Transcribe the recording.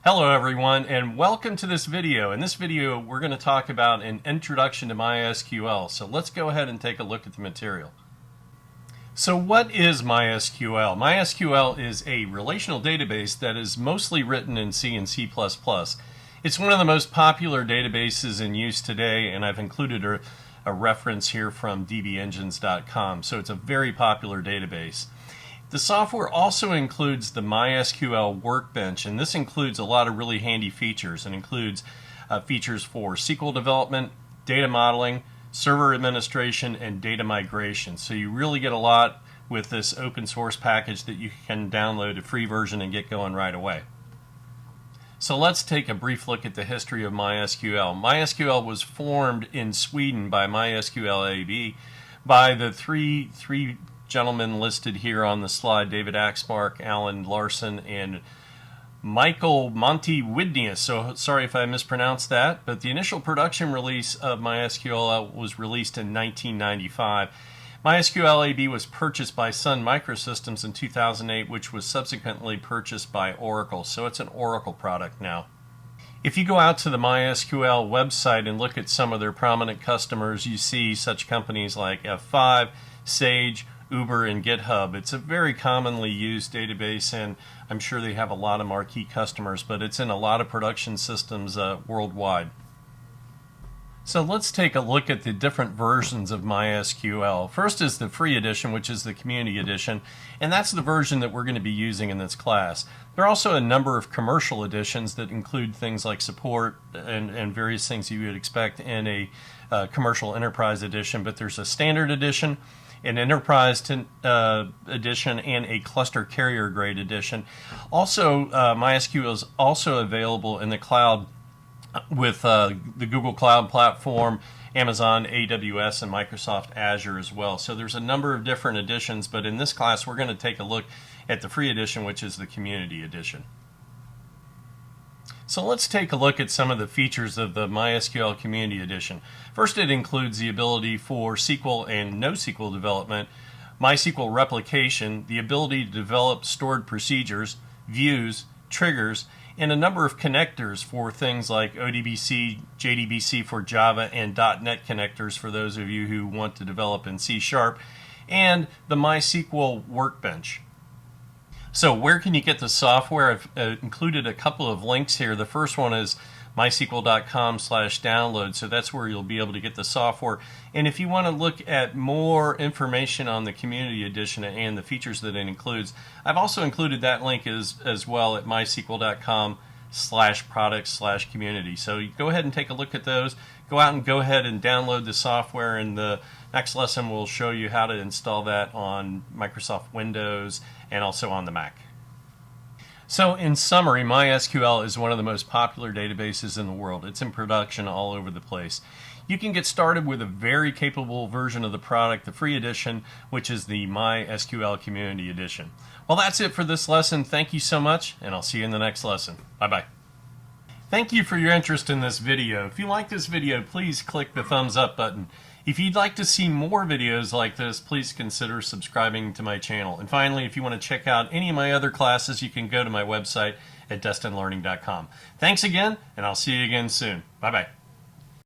Hello everyone, and welcome to this video. In this video we're going to talk about an introduction to MySQL. So let's go ahead and take a look at the material. So what is MySQL? MySQL is a relational database that is mostly written in C and C++. It's one of the most popular databases in use today, and I've included a reference here from dbengines.com. So it's a very popular database. The software also includes the MySQL Workbench, and this includes a lot of really handy features. It includes features for SQL development, data modeling, server administration, and data migration. So you really get a lot with this open source package that you can download a free version and get going right away. So let's take a brief look at the history of MySQL. MySQL was formed in Sweden by MySQL AB by the three gentlemen listed here on the slide: David Axmark, Alan Larson, and Michael Monty-Widnius. So sorry if I mispronounced that, but the initial production release of MySQL was released in 1995. MySQL AB was purchased by Sun Microsystems in 2008, which was subsequently purchased by Oracle. So it's an Oracle product now. If you go out to the MySQL website and look at some of their prominent customers, you see such companies like F5, Sage, Uber, and GitHub. It's a very commonly used database, and I'm sure they have a lot of marquee customers, but it's in a lot of production systems worldwide. So let's take a look at the different versions of MySQL. First is the free edition, which is the community edition, and that's the version that we're going to be using in this class. There are also a number of commercial editions that include things like support and various things you would expect in a commercial enterprise edition, but there's a standard edition, an enterprise edition, and a cluster carrier grade edition. Also, MySQL is also available in the cloud with the Google Cloud Platform, Amazon AWS, and Microsoft Azure as well. So there's a number of different editions, but in this class we're going to take a look at the free edition, which is the community edition. So let's take a look at some of the features of the MySQL Community Edition. First, it includes the ability for SQL and NoSQL development, MySQL replication, the ability to develop stored procedures, views, triggers, and a number of connectors for things like ODBC, JDBC for Java, and .NET connectors for those of you who want to develop in C#, and the MySQL Workbench. So where can you get the software? I've included a couple of links here. The first one is mysql.com/download, so that's where you'll be able to get the software. And if you want to look at more information on the community edition and the features that it includes, I've also included that link as well at mysql.com/product/community. So you go ahead and take a look at those. Go out and go ahead and download the software, and the next lesson will show you how to install that on Microsoft Windows and also on the Mac. So in summary, MySQL is one of the most popular databases in the world. It's in production all over the place. You can get started with a very capable version of the product, the free edition, which is the MySQL Community Edition. Well, that's it for this lesson. Thank you so much, and I'll see you in the next lesson. Bye-bye. Thank you for your interest in this video. If you like this video, please click the thumbs up button. If you'd like to see more videos like this, please consider subscribing to my channel. And finally, if you want to check out any of my other classes, you can go to my website at destinlearning.com. Thanks again, and I'll see you again soon. Bye-bye.